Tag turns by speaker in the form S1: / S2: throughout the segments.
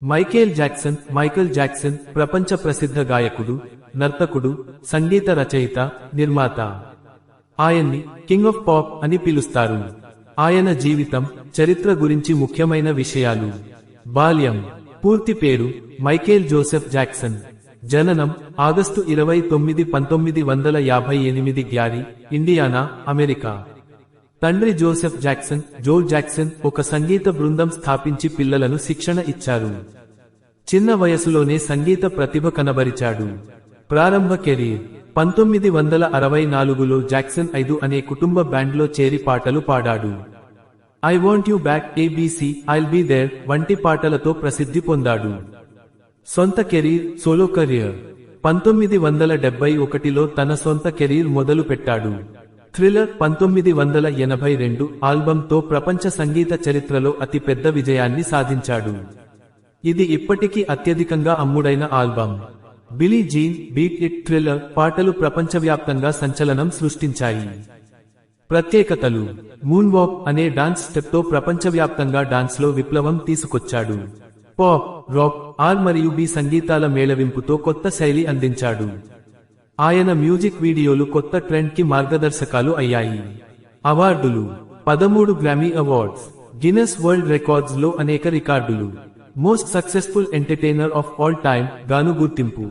S1: Michael Jackson ప్రపంచ ప్రసిద్ధ గాయకుడు, నర్తకుడు, సంగీత రచయిత, నిర్మాత. ఆయన్ని కింగ్ ఆఫ్ పాప్ అని పిలుస్తారు. ఆయన జీవితం, చరిత్ర గురించి ముఖ్యమైన విషయాలు. బాల్యం. పూర్తి పేరు మైకేల్ జోసెఫ్ జాక్సన్. జననం ఆగస్టు 29, 1958 గ్యారీ, ఇండియానా, అమెరికా. తండ్రి జోసెఫ్ జాక్సన్, జో జాక్సన్ ఒక సంగీత బృందం స్థాపించి పిల్లలను శిక్షణ ఇచ్చారు. చిన్న వయసులోనే సంగీత ప్రతిభ కనబరిచాడు. ప్రారంభ కెరీర్ 1964లో జాక్సన్ 5 అనే కుటుంబ బ్యాండ్లో చేరి పాటలు పాడాడు. I want you back, ABC, I'll be there వంటి పాటలతో ప్రసిద్ధి పొందాడు. సొంత కెరీర్, సోలో కెరీర్ 1971లో తన సొంత కెరీర్ మొదలు పెట్టాడు. థ్రిల్లర్ 1982 ఆల్బంతో ప్రపంచ సంగీత చరిత్రలో అతి పెద్ద విజయాన్ని సాధించాడు. ఇది ఇప్పటికీ అత్యధికంగా అమ్ముడైన album. Billie Jean, beat it, thriller పాటలు ప్రపంచవ్యాప్తంగా సంచలనం సృష్టించాయి. ప్రత్యేకతలు. మూన్ వాక్ అనే డాన్స్ స్టెప్తో ప్రపంచవ్యాప్తంగా డాన్స్లో విప్లవం తీసుకొచ్చాడు. పాప్, రాక్, ఆర్ మరియు బి సంగీతాల మేళవింపుతో కొత్త శైలి అందించాడు. ఆయన మ్యూజిక్ వీడియోలు కొత్త ట్రెండ్ కి మార్గదర్శకాలు అయ్యాయి. అవార్డులు. 13 గ్రామీ అవార్డ్స్, గిన్నెస్ వరల్డ్ రికార్డ్స్ లో అనేక రికార్డులు. Most successful entertainer of all time గాను గుర్తింపు.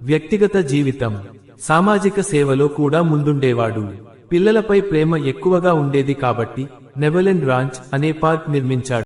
S1: వ్యక్తిగత జీవితం. సామాజిక సేవలో కూడా ముందుండేవాడు. పిల్లలపై ప్రేమ ఎక్కువగా ఉండేది కాబట్టి నెవర్లాండ్ రాంచ్ అనే పార్క్ నిర్మించాడు.